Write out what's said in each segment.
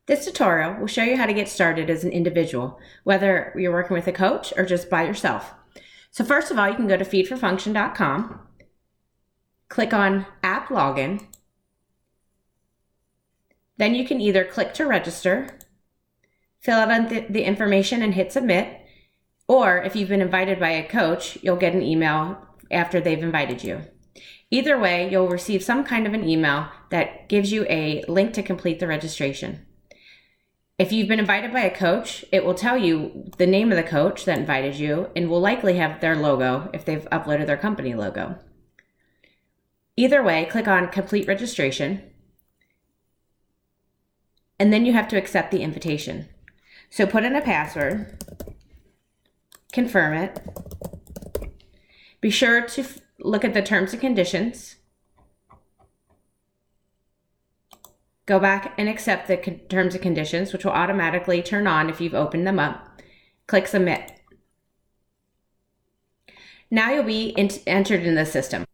This tutorial will show you how to get started as an individual, whether you're working with a coach or just by yourself. So first of all, you can go to feedforfunction.com, click on App Login. Then you can either click to register, fill out the information and hit submit, or if you've been invited by a coach, you'll get an email after they've invited you. Either way, you'll receive some kind of an email that gives you a link to complete the registration. If you've been invited by a coach, it will tell you the name of the coach that invited you and will likely have their logo if they've uploaded their company logo. Either way, click on Complete Registration, and then you have to accept the invitation. So put in a password, confirm it, be sure to look at the terms and conditions, go back and accept the terms and conditions, which will automatically turn on if you've opened them up. Click Submit. Now you'll be entered in the system.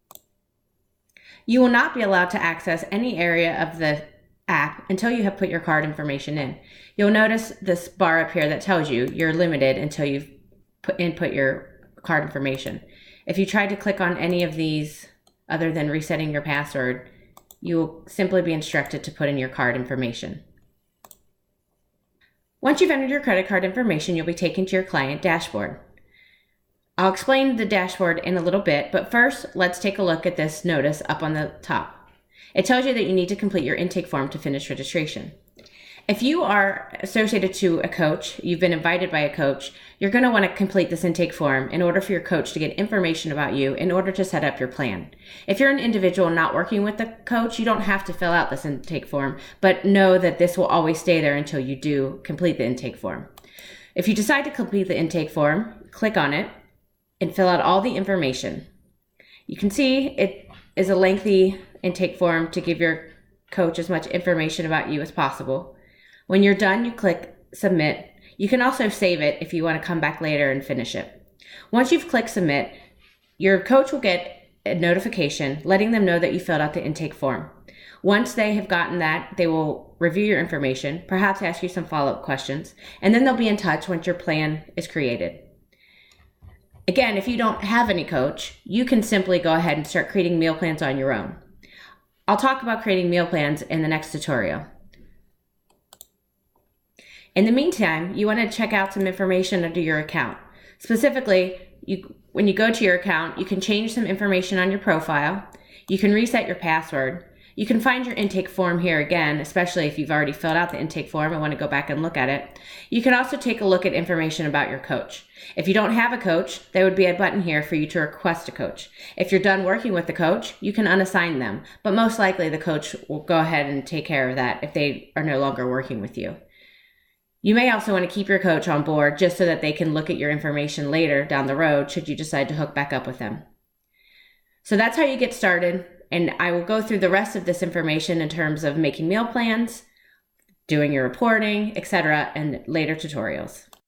You will not be allowed to access any area of the app until you have put your card information in. You'll notice this bar up here that tells you you're limited until you've input your card information. If you try to click on any of these other than resetting your password, you will simply be instructed to put in your card information. Once you've entered your credit card information, you'll be taken to your client dashboard. I'll explain the dashboard in a little bit, but first, let's take a look at this notice up on the top. It tells you that you need to complete your intake form to finish registration. If you are associated to a coach, you've been invited by a coach, you're going to want to complete this intake form in order for your coach to get information about you in order to set up your plan. If you're an individual not working with a coach, you don't have to fill out this intake form, but know that this will always stay there until you do complete the intake form. If you decide to complete the intake form, click on it and fill out all the information. You can see it is a lengthy intake form to give your coach as much information about you as possible. When you're done, you click Submit. You can also save it if you want to come back later and finish it. Once you've clicked Submit, your coach will get a notification letting them know that you filled out the intake form. Once they have gotten that, they will review your information, perhaps ask you some follow-up questions, and then they'll be in touch once your plan is created. Again, if you don't have any coach, you can simply go ahead and start creating meal plans on your own. I'll talk about creating meal plans in the next tutorial. In the meantime, you want to check out some information under your account. Specifically, when you go to your account, you can change some information on your profile. You can reset your password. You can find your intake form here again, especially if you've already filled out the intake form and want to go back and look at it. You can also take a look at information about your coach. If you don't have a coach, there would be a button here for you to request a coach. If you're done working with the coach, you can unassign them, but most likely the coach will go ahead and take care of that if they are no longer working with you. You may also want to keep your coach on board just so that they can look at your information later down the road should you decide to hook back up with them. So that's how you get started, and I will go through the rest of this information in terms of making meal plans, doing your reporting, etc., in later tutorials.